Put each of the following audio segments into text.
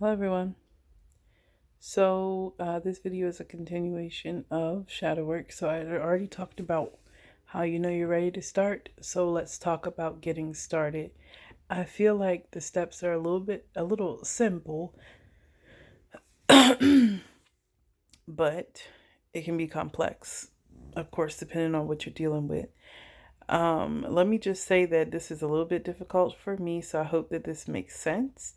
Hello everyone. So this video is a continuation of shadow work. So I already talked about how you know you're ready to start. So let's talk about getting started. I feel like the steps are a little simple, but it can be complex, of course, depending on what you're dealing with. Let me just say that this is a little bit difficult for me, so I hope that this makes sense.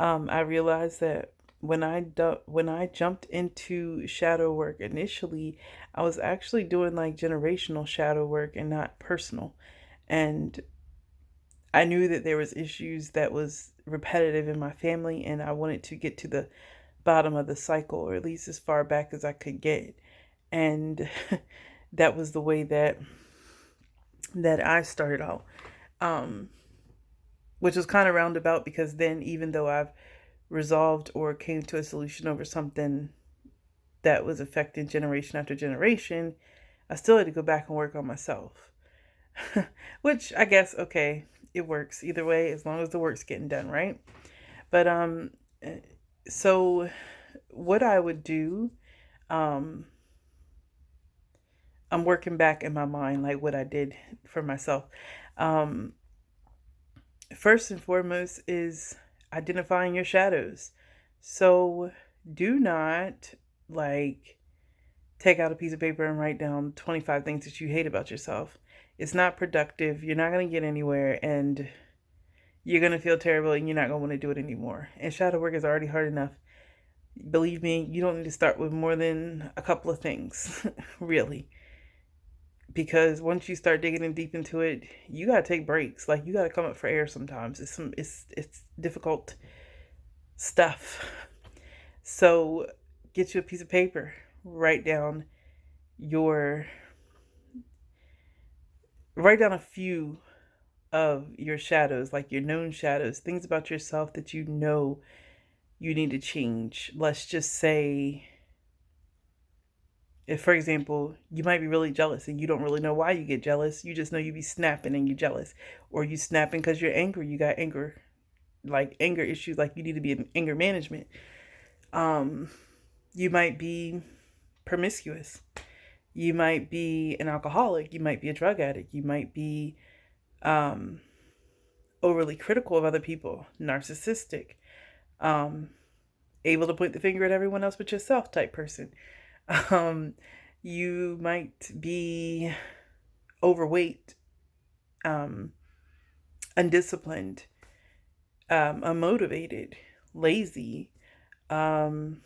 I realized that when I jumped into shadow work initially, I was actually doing like generational shadow work and not personal. And I knew that there was issues that was repetitive in my family, and I wanted to get to the bottom of the cycle, or at least as far back as I could get. And that was the way that I started out. Um, which was kind of roundabout because then even though I've resolved or came to a solution over something that was affecting generation after generation, I still had to go back and work on myself. Which I guess, okay, it works either way as long as the work's getting done, right? But so what I would do, um I'm working back in my mind like what I did for myself. Um First and foremost is identifying your shadows. So do not like take out a piece of paper and write down 25 things that you hate about yourself. It's not productive. You're not going to get anywhere, and you're going to feel terrible, and you're not going to want to do it anymore. And shadow work is already hard enough. Believe me, you don't need to start with more than a couple of things, really. Because once you start digging in deep into it, you gotta take breaks. Like you gotta come up for air sometimes. It's difficult stuff. So get you a piece of paper, write down your write down a few of your shadows, like your known shadows, things about yourself that you know you need to change. Let's just say, if, for example, you might be really jealous and you don't really know why you get jealous. You just know you be snapping and you jealous. Or you snapping because you're angry. You got anger, like anger issues, like you need to be in anger management. Um, you might be promiscuous. You might be an alcoholic. You might be a drug addict. You might be um, overly critical of other people, narcissistic, um, able to point the finger at everyone else but yourself type person. Um, you might be overweight, um, undisciplined, unmotivated, lazy. Um,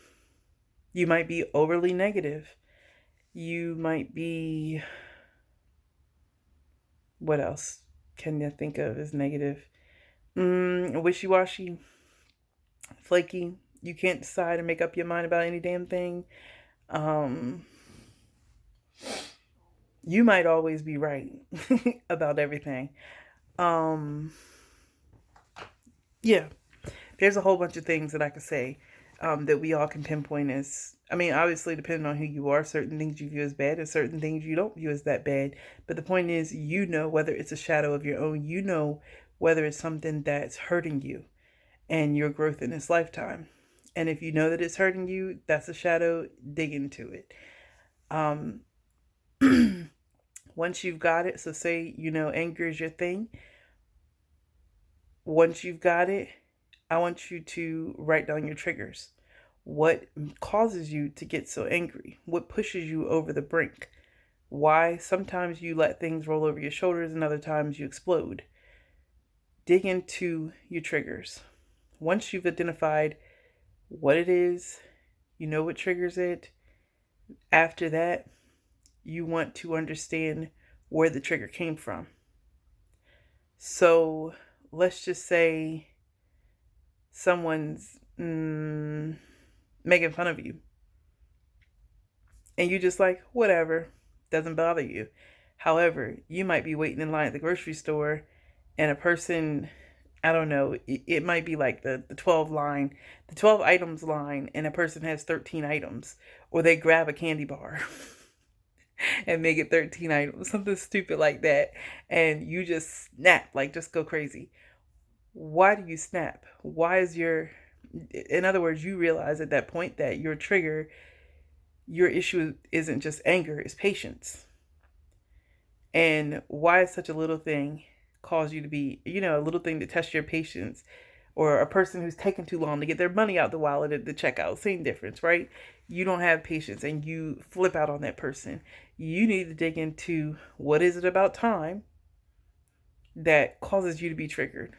you might be overly negative. You might be, what else can you think of as negative? Wishy-washy, flaky. You can't decide or make up your mind about any damn thing. Um, you might always be right about everything. Um, yeah, there's a whole bunch of things that I could say that we all can pinpoint as, I mean, obviously, depending on who you are, certain things you view as bad and certain things you don't view as that bad. But the point is, you know whether it's a shadow of your own, you know whether it's something that's hurting you and your growth in this lifetime. And if you know that it's hurting you, that's a shadow, dig into it. Um, Once you've got it, so say, you know, anger is your thing. Once you've got it, I want you to write down your triggers. What causes you to get so angry? What pushes you over the brink? Why sometimes you let things roll over your shoulders and other times you explode. Dig into your triggers. Once you've identified what it is, you know what triggers it. After that, you want to understand where the trigger came from. So let's just say someone's making fun of you. And you just like, whatever, doesn't bother you. However, you might be waiting in line at the grocery store and a person, I don't know, it might be like the 12 items line, and a person has 13 items. Or they grab a candy bar and make it 13 items, something stupid like that. And you just snap, like just go crazy. Why do you snap? Why is your In other words, you realize at that point that your trigger, your issue isn't just anger, it's patience. And why such a little thing cause you to be, a little thing to test your patience, or a person who's taking too long to get their money out the wallet at the checkout, same difference, right? You don't have patience and you flip out on that person. You need to dig into what is it about time that causes you to be triggered.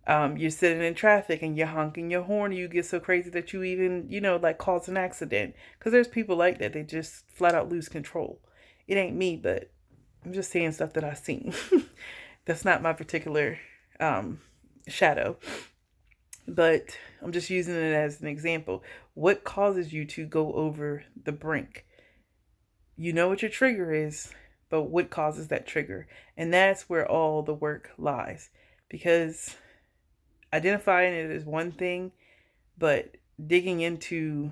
You're sitting in traffic and you're honking your horn and you get so crazy that you even, like cause an accident. Because there's people like that. They just flat out lose control. It ain't me, but I'm just saying stuff that I've seen. That's not my particular shadow. But I'm just using it as an example. What causes you to go over the brink? You know what your trigger is, but what causes that trigger? And that's where all the work lies. Because identifying it is one thing, but digging into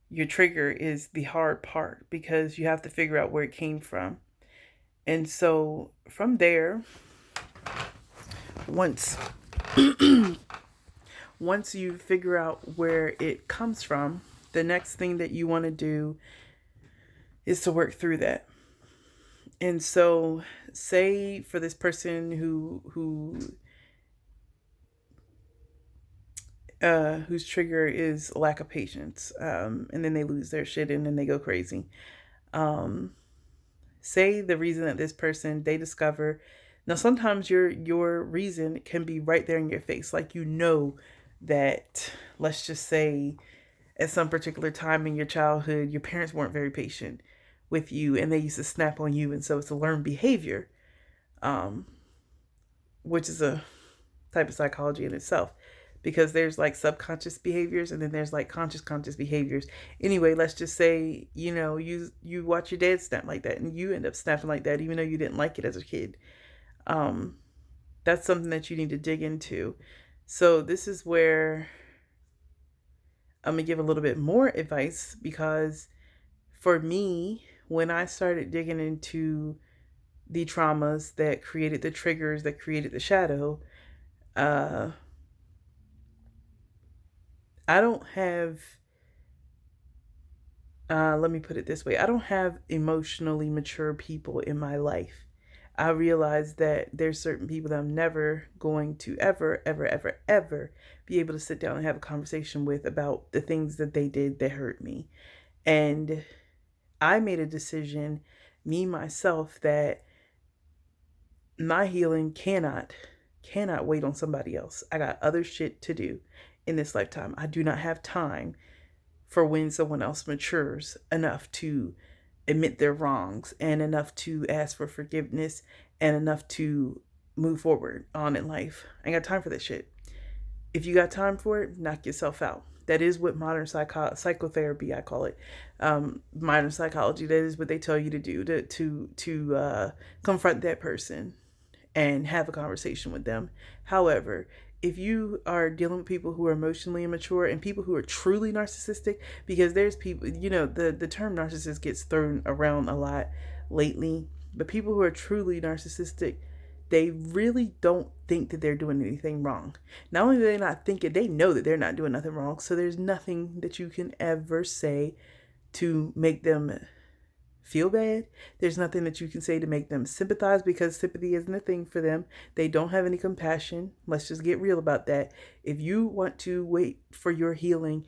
your trigger is the hard part, because you have to figure out where it came from. And so from there, once you figure out where it comes from, the next thing that you want to do is to work through that. And so say for this person whose trigger is lack of patience, and then they lose their shit and then they go crazy. Say the reason that this person, they discover, now sometimes your reason can be right there in your face, like that, let's just say, at some particular time in your childhood, your parents weren't very patient with you and they used to snap on you, and so it's a learned behavior, which is a type of psychology in itself, because there's like subconscious behaviors and then there's like conscious behaviors. Anyway, let's just say, you watch your dad snap like that and you end up snapping like that even though you didn't like it as a kid. That's something that you need to dig into. So this is where I'm going to give a little bit more advice, because for me, when I started digging into the traumas that created the triggers, that created the shadow, I don't have, let me put it this way. I don't have emotionally mature people in my life. I realize that there's certain people that I'm never going to ever be able to sit down and have a conversation with about the things that they did that hurt me. And I made a decision, me, myself, that my healing cannot wait on somebody else. I got other shit to do in this lifetime. I do not have time for when someone else matures enough to admit their wrongs and enough to ask for forgiveness and enough to move forward on in life. I ain't got time for that shit. If you got time for it, knock yourself out. That is what modern psychotherapy, I call it. Modern psychology, that is what they tell you to do, to confront that person and have a conversation with them. However, if you are dealing with people who are emotionally immature and people who are truly narcissistic, because there's people, the term narcissist gets thrown around a lot lately, but people who are truly narcissistic, they really don't think that they're doing anything wrong. Not only do they not think it, they know that they're not doing nothing wrong. So there's nothing that you can ever say to make them feel bad. There's nothing that you can say to make them sympathize, because sympathy isn't a thing for them. They don't have any compassion. Let's just get real about that. If you want to wait for your healing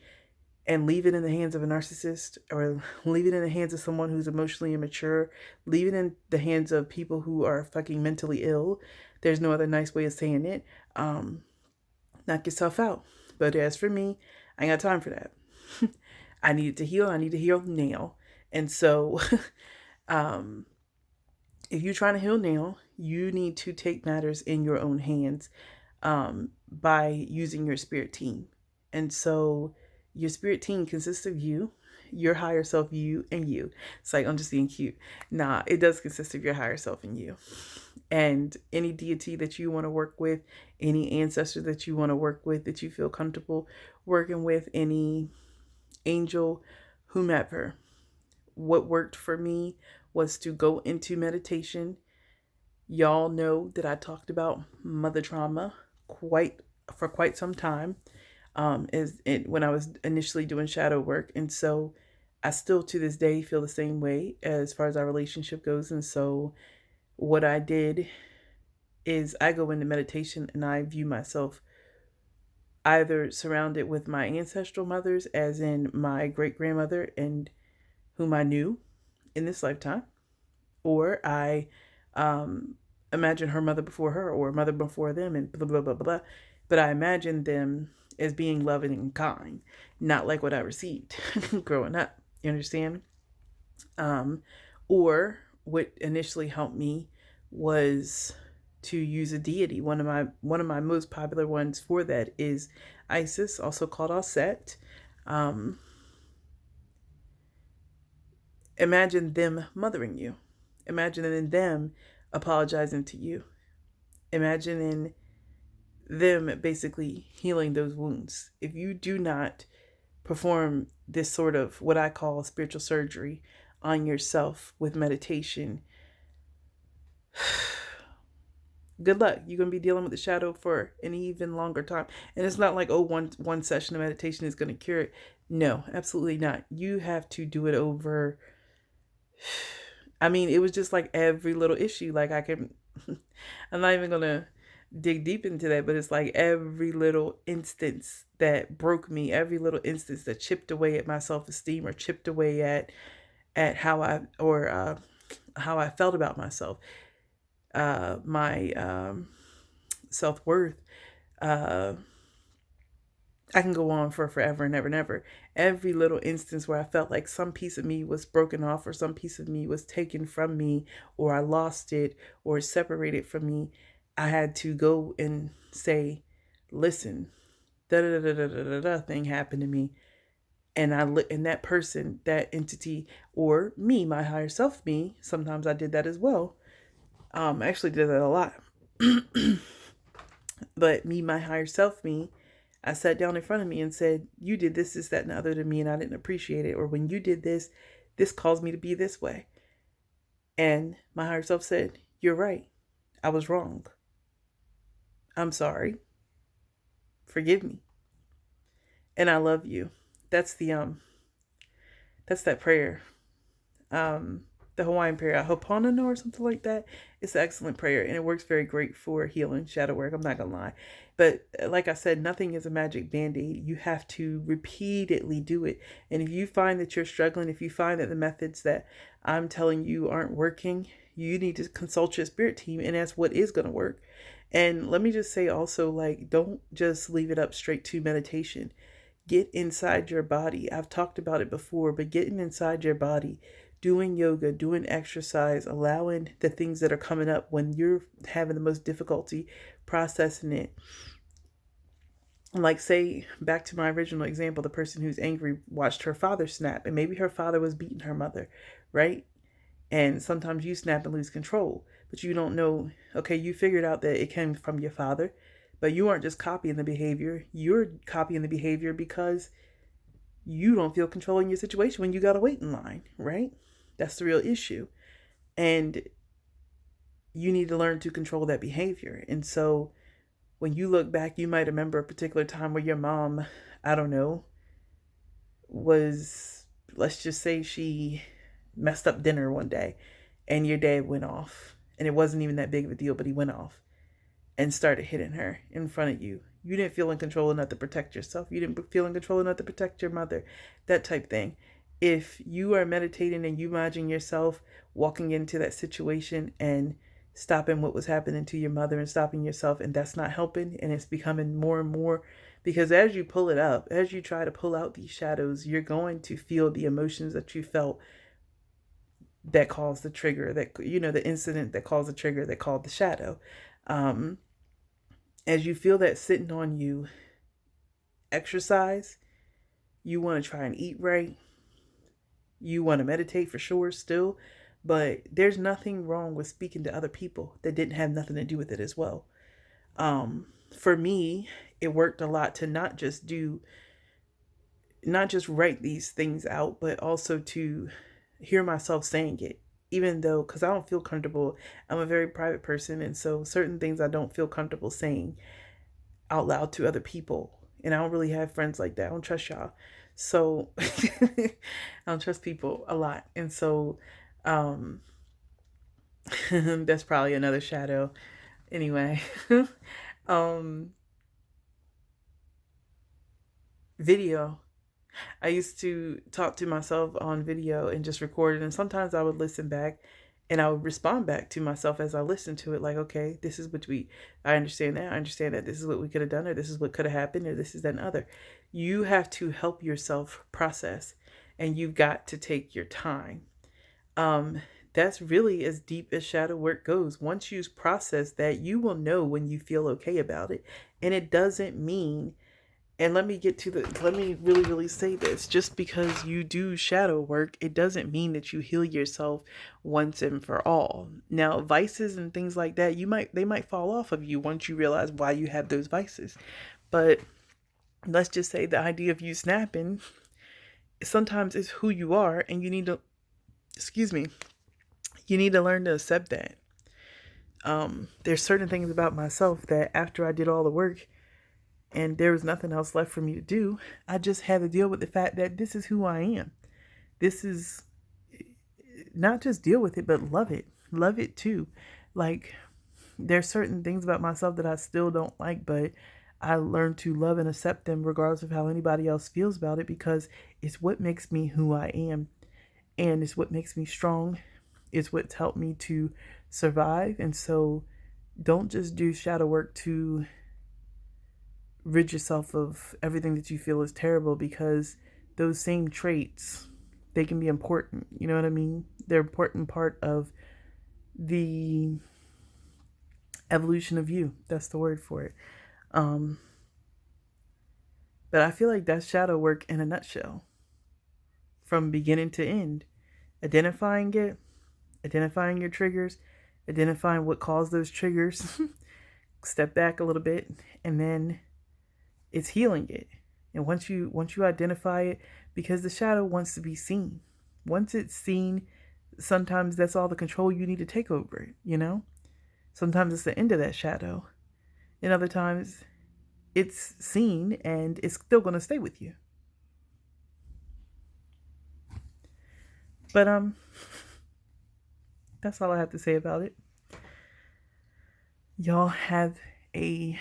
and leave it in the hands of a narcissist, or leave it in the hands of someone who's emotionally immature, leave it in the hands of people who are fucking mentally ill, there's no other nice way of saying it, knock yourself out. But as for me, I ain't got time for that. I needed to heal. I need to heal now. And so, if you're trying to heal now, you need to take matters in your own hands, by using your spirit team. And so your spirit team consists of you, your higher self, you, and you. It's like, I'm just being cute. Nah, it does consist of your higher self and you. And any deity that you want to work with, any ancestor that you want to work with, that you feel comfortable working with, any angel, whomever. What worked for me was to go into meditation. Y'all know that I talked about mother trauma quite for quite some time, when I was initially doing shadow work. And so I still to this day feel the same way as far as our relationship goes. And so what I did is I go into meditation and I view myself either surrounded with my ancestral mothers, as in my great grandmother and whom I knew in this lifetime, or I um, imagine her mother before her or mother before them, and blah, blah, blah, blah. But I imagine them as being loving and kind, not like what I received growing up. You understand? Um, or what initially helped me was to use a deity. One of my most popular ones for that is Isis, also called Aset. Um, Imagine them mothering you. Imagine them apologizing to you. Imagine them basically healing those wounds. If you do not perform this sort of what I call spiritual surgery on yourself with meditation, good luck. You're going to be dealing with the shadow for an even longer time. And it's not like, oh, one session of meditation is going to cure it. No, absolutely not. You have to do it over. I mean, it was just like every little issue. Like I'm not even going to dig deep into that, but it's like every little instance that broke me, every little instance that chipped away at my self-esteem or chipped away at how I felt about myself, my self-worth. Uh, I can go on for forever and ever and ever. Every little instance where I felt like some piece of me was broken off or some piece of me was taken from me or I lost it or separated from me, I had to go and say, listen, da da da da da da da thing happened to me. And that person, that entity, or me, my higher self me, sometimes I did that as well. I actually did that a lot. But me, my higher self me, I sat down in front of me and said, you did this, that, and the other to me, and I didn't appreciate it. Or when you did this, this caused me to be this way. And my higher self said, you're right. I was wrong. I'm sorry. Forgive me. And I love you. That's that's that prayer. The Hawaiian prayer, Ho'oponopono or something like that. It's an excellent prayer and it works very great for healing shadow work. I'm not gonna lie, but like I said, nothing is a magic band-aid. You have to repeatedly do it. And if you find that you're struggling, if you find that the methods that I'm telling you aren't working, you need to consult your spirit team and ask what is going to work. And let me just say also, like, don't just leave it up straight to meditation. Get inside your body. I've talked about it before, but getting inside your body, doing yoga, doing exercise, allowing the things that are coming up when you're having the most difficulty processing it. Like, say, back to my original example, the person who's angry watched her father snap, and maybe her father was beating her mother, right? And sometimes you snap and lose control, but you don't know, okay, you figured out that it came from your father, but you aren't just copying the behavior. You're copying the behavior because you don't feel controlling your situation when you got to wait in line, right? That's the real issue. And you need to learn to control that behavior. And so when you look back, you might remember a particular time where your mom, I don't know, was, let's just say she messed up dinner one day and your dad went off. And it wasn't even that big of a deal, but he went off and started hitting her in front of you. You didn't feel in control enough to protect yourself. You didn't feel in control enough to protect your mother, that type thing. If you are meditating and you imagine yourself walking into that situation and stopping what was happening to your mother and stopping yourself, and that's not helping, and it's becoming more and more, because as you pull it up, as you try to pull out these shadows, you're going to feel the emotions that you felt that caused the trigger, that, you know, the incident that caused the trigger that called the shadow. As you feel that sitting on you, exercise. You want to try and eat right. You want to meditate for sure still. But there's nothing wrong with speaking to other people that didn't have nothing to do with it as well. For me, it worked a lot to not just write these things out, but also to hear myself saying it. Even though, because I don't feel comfortable, I'm a very private person. And so certain things I don't feel comfortable saying, out loud to other people. And I don't really have friends like that. I don't trust y'all. So I don't trust people a lot. And so that's probably another shadow. Anyway, um video. I used to talk to myself on video and just record it. And sometimes I would listen back and I would respond back to myself as I listened to it. Like, okay, this is what I understand that. I understand that this is what we could have done, or this is what could have happened, or this is that and other. You have to help yourself process, and you've got to take your time. Um, that's really as deep as shadow work goes. Once you process that, you will know when you feel okay about it. And it doesn't mean, and let me really, really say this. Just because you do shadow work, it doesn't mean that you heal yourself once and for all. Now, vices and things like that, they might fall off of you once you realize why you have those vices. But let's just say the idea of you snapping sometimes is who you are, and you need to, you need to learn to accept that. There's certain things about myself that after I did all the work, and there was nothing else left for me to do, I just had to deal with the fact that this is who I am. This is not just deal with it, but love it. Love it too. Like, there's certain things about myself that I still don't like, but I learned to love and accept them regardless of how anybody else feels about it, because it's what makes me who I am. And it's what makes me strong. It's what's helped me to survive. And so don't just do shadow work to rid yourself of everything that you feel is terrible, because those same traits, they can be important. You know what I mean? They're an important part of the evolution of you. That's the word for it. But I feel like that's shadow work in a nutshell, from beginning to end. Identifying it, identifying your triggers, identifying what caused those triggers, step back a little bit, and then it's healing it. And once you identify it, because the shadow wants to be seen. Once it's seen, sometimes that's all the control you need to take over it, you know? Sometimes it's the end of that shadow. And other times it's seen and it's still going to stay with you. But that's all I have to say about it. Y'all have a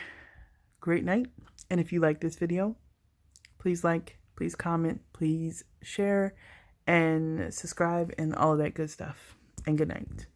great night. And if you like this video, please like, please comment, please share, and subscribe, and all of that good stuff. And good night.